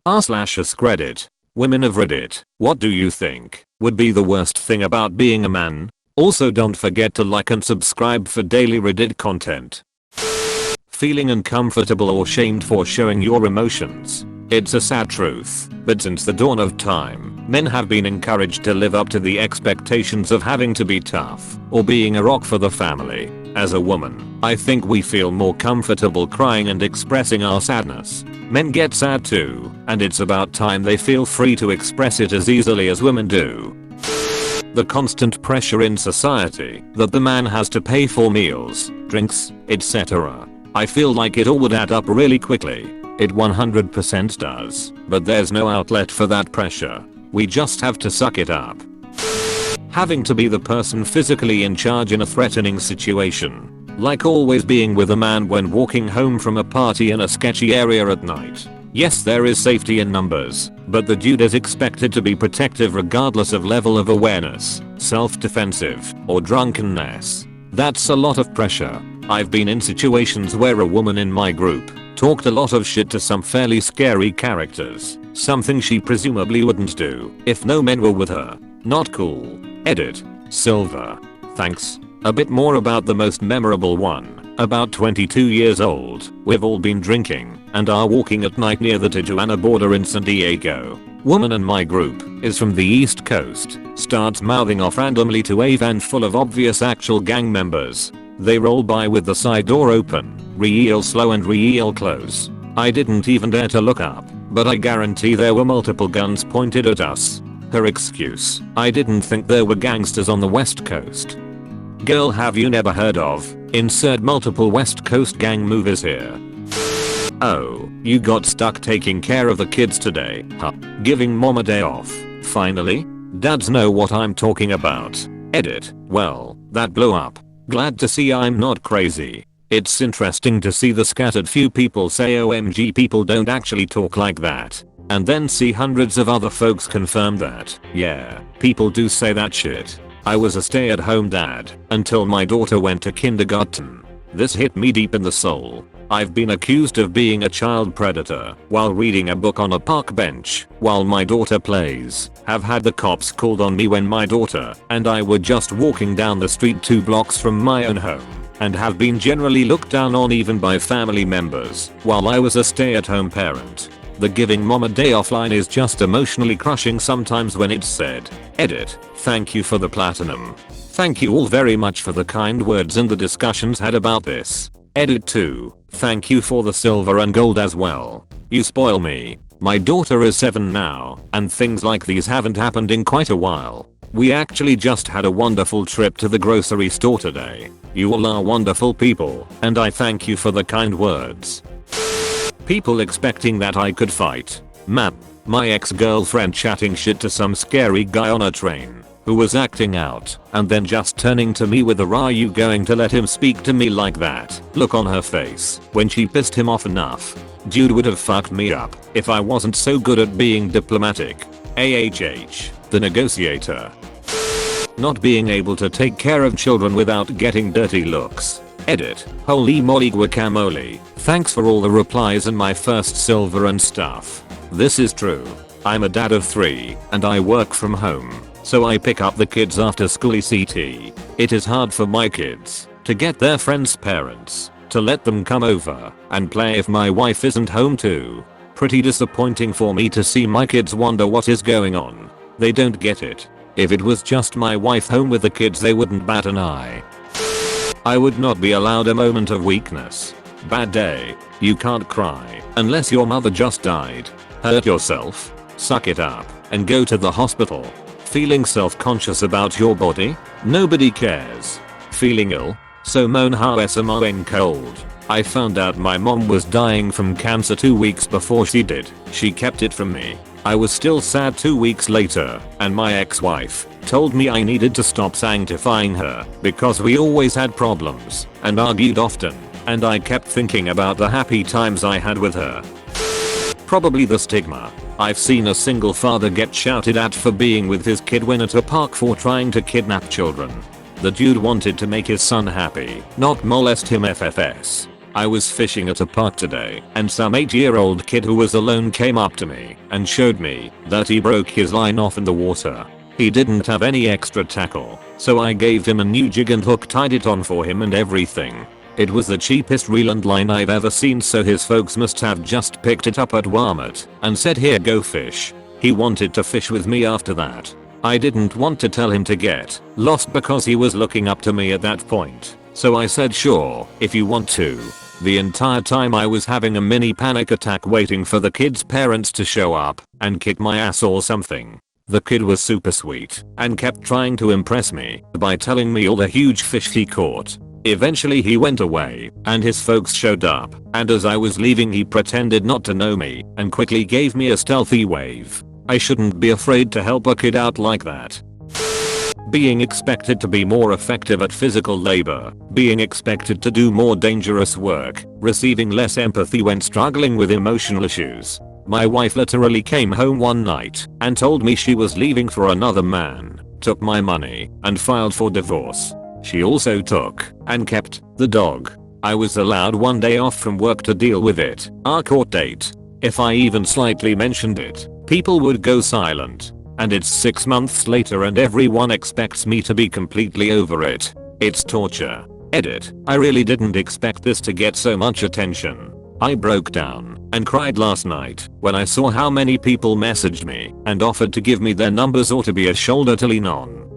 r/askreddit. Women of Reddit, what do you think would be the worst thing about being a man? Also don't forget to like and subscribe for daily Reddit content. Feeling uncomfortable or shamed for showing your emotions. It's a sad truth, but since the dawn of time, men have been encouraged to live up to the expectations of having to be tough or being a rock for the family. As a woman, I think we feel more comfortable crying and expressing our sadness. Men get sad too, and it's about time they feel free to express it as easily as women do. The constant pressure in society that the man has to pay for meals, drinks, etc. I feel like it all would add up really quickly. It 100% does, but there's no outlet for that pressure. We just have to suck it up. Having to be the person physically in charge in a threatening situation. Like always being with a man when walking home from a party in a sketchy area at night. Yes, there is safety in numbers, but the dude is expected to be protective regardless of level of awareness, self-defensive, or drunkenness. That's a lot of pressure. I've been in situations where a woman in my group talked a lot of shit to some fairly scary characters, something she presumably wouldn't do if no men were with her. Not cool. Edit. Silver. Thanks. A bit more about the most memorable one. About 22 years old, we've all been drinking and are walking at night near the Tijuana border in San Diego. Woman in my group is from the East Coast, starts mouthing off randomly to a van full of obvious actual gang members. They roll by with the side door open, real slow and real close. I didn't even dare to look up, but I guarantee there were multiple guns pointed at us. Her excuse, I didn't think there were gangsters on the West Coast. Girl, have you never heard of, insert multiple West Coast gang movies here. Oh, you got stuck taking care of the kids today, huh? Giving mom a day off, finally? Dads know what I'm talking about. Edit. Well, that blew up. Glad to see I'm not crazy. It's interesting to see the scattered few people say OMG people don't actually talk like that. And then see hundreds of other folks confirm that, yeah, people do say that shit. I was a stay-at-home dad until my daughter went to kindergarten. This hit me deep in the soul. I've been accused of being a child predator while reading a book on a park bench while my daughter plays. Have had the cops called on me when my daughter and I were just walking down the street 2 blocks from my own home. And have been generally looked down on even by family members while I was a stay-at-home parent. The giving mom a day off line is just emotionally crushing sometimes when it's said. Edit. Thank you for the platinum. Thank you all very much for the kind words and the discussions had about this. Edit 2. Thank you for the silver and gold as well. You spoil me. My daughter is 7 now, and things like these haven't happened in quite a while. We actually just had a wonderful trip to the grocery store today. You all are wonderful people, and I thank you for the kind words. People expecting that I could fight. Man, my ex-girlfriend chatting shit to some scary guy on a train who was acting out and then just turning to me with a "Are you going to let him speak to me like that?" look on her face when she pissed him off enough. Dude would have fucked me up if I wasn't so good at being diplomatic. AHH, the negotiator. Not being able to take care of children without getting dirty looks. Edit. Holy moly guacamole. Thanks for all the replies and my first silver and stuff. This is true. I'm a dad of 3 and I work from home, so I pick up the kids after school ECT. It is hard for my kids to get their friends' parents to let them come over and play if my wife isn't home too. Pretty disappointing for me to see my kids wonder what is going on. They don't get it. If it was just my wife home with the kids they wouldn't bat an eye. I would not be allowed a moment of weakness. Bad day. You can't cry unless your mother just died. Hurt yourself? Suck it up and go to the hospital. Feeling self-conscious about your body? Nobody cares. Feeling ill? So moan how SMON cold. I found out my mom was dying from cancer 2 weeks before she did. She kept it from me. I was still sad 2 weeks later, and my ex-wife told me I needed to stop sanctifying her because we always had problems and argued often, and I kept thinking about the happy times I had with her. Probably the stigma. I've seen a single father get shouted at for being with his kid when at a park for trying to kidnap children. The dude wanted to make his son happy, not molest him FFS. I was fishing at a park today and some 8-year-old kid who was alone came up to me and showed me that he broke his line off in the water. He didn't have any extra tackle, so I gave him a new jig and hook, tied it on for him and everything. It was the cheapest reel and line I've ever seen, so his folks must have just picked it up at Walmart and said, "Here, go fish." He wanted to fish with me after that. I didn't want to tell him to get lost because he was looking up to me at that point, so I said, "Sure, if you want to." The entire time I was having a mini panic attack waiting for the kid's parents to show up and kick my ass or something. The kid was super sweet and kept trying to impress me by telling me all the huge fish he caught. Eventually he went away and his folks showed up, and as I was leaving he pretended not to know me and quickly gave me a stealthy wave. I shouldn't be afraid to help a kid out like that. Being expected to be more effective at physical labor, being expected to do more dangerous work, receiving less empathy when struggling with emotional issues. My wife literally came home one night and told me she was leaving for another man, took my money, and filed for divorce. She also took and kept the dog. I was allowed one day off from work to deal with it, our court date. If I even slightly mentioned it, people would go silent. And it's 6 months later and everyone expects me to be completely over it. It's torture. Edit. I really didn't expect this to get so much attention. I broke down and cried last night when I saw how many people messaged me and offered to give me their numbers or to be a shoulder to lean on.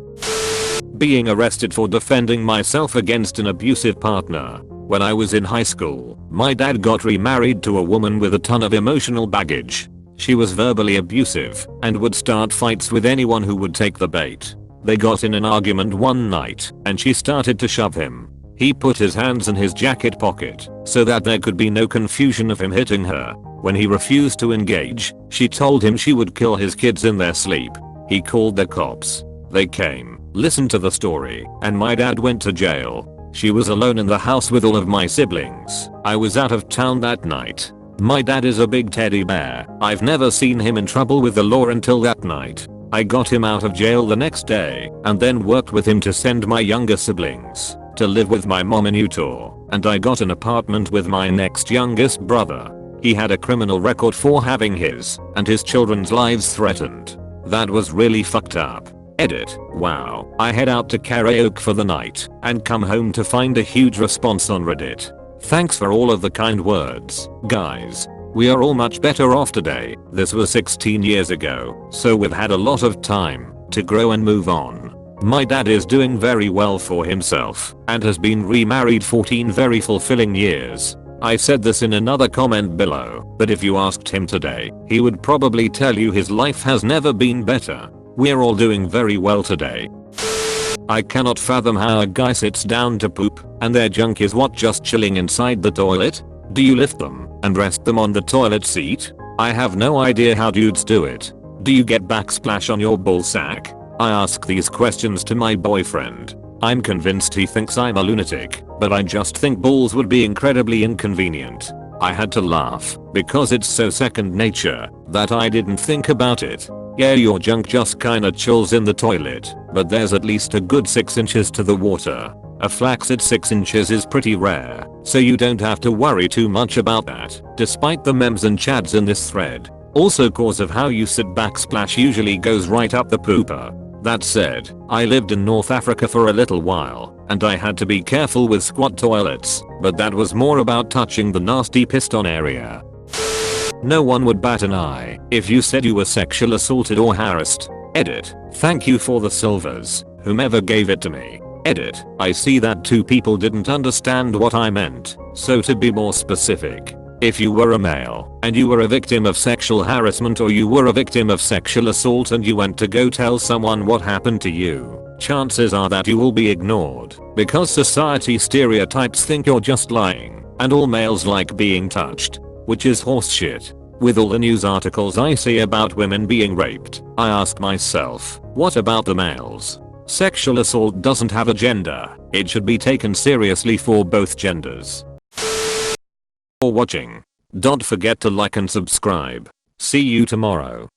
Being arrested for defending myself against an abusive partner. When I was in high school, my dad got remarried to a woman with a ton of emotional baggage. She was verbally abusive and would start fights with anyone who would take the bait. They got in an argument one night and she started to shove him. He put his hands in his jacket pocket so that there could be no confusion of him hitting her. When he refused to engage, she told him she would kill his kids in their sleep. He called the cops. They came, listened to the story, and my dad went to jail. She was alone in the house with all of my siblings. I was out of town that night. My dad is a big teddy bear. I've never seen him in trouble with the law until that night. I got him out of jail the next day and then worked with him to send my younger siblings to live with my mom in Utah, and I got an apartment with my next youngest brother. He had a criminal record for having his and his children's lives threatened. That was really fucked up. Edit. Wow. I head out to karaoke for the night and come home to find a huge response on Reddit. Thanks for all of the kind words, guys. We are all much better off today. This was 16 years ago, so we've had a lot of time to grow and move on. My dad is doing very well for himself and has been remarried 14 very fulfilling years. I said this in another comment below, but if you asked him today, he would probably tell you his life has never been better. We're all doing very well today. I cannot fathom how a guy sits down to poop and their junk is what, just chilling inside the toilet? Do you lift them and rest them on the toilet seat? I have no idea how dudes do it. Do you get backsplash on your ballsack? I ask these questions to my boyfriend. I'm convinced he thinks I'm a lunatic, but I just think balls would be incredibly inconvenient. I had to laugh because it's so second nature that I didn't think about it. Yeah, your junk just kinda chills in the toilet, but there's at least a good 6 inches to the water. A flaccid 6 inches is pretty rare, so you don't have to worry too much about that, despite the memes and chads in this thread. Also, cause of how you sit, backsplash usually goes right up the pooper. That said, I lived in North Africa for a little while, and I had to be careful with squat toilets, but that was more about touching the nasty piston area. No one would bat an eye if you said you were sexual assaulted or harassed. Edit. Thank you for the silvers, whomever gave it to me. Edit. I see that 2 people didn't understand what I meant, so to be more specific. If you were a male and you were a victim of sexual harassment, or you were a victim of sexual assault and you went to go tell someone what happened to you, chances are that you will be ignored because society stereotypes think you're just lying and all males like being touched, which is horseshit. With all the news articles I see about women being raped, I ask myself, what about the males? Sexual assault doesn't have a gender. It should be taken seriously for both genders. For watching. Don't forget to like and subscribe. See you tomorrow.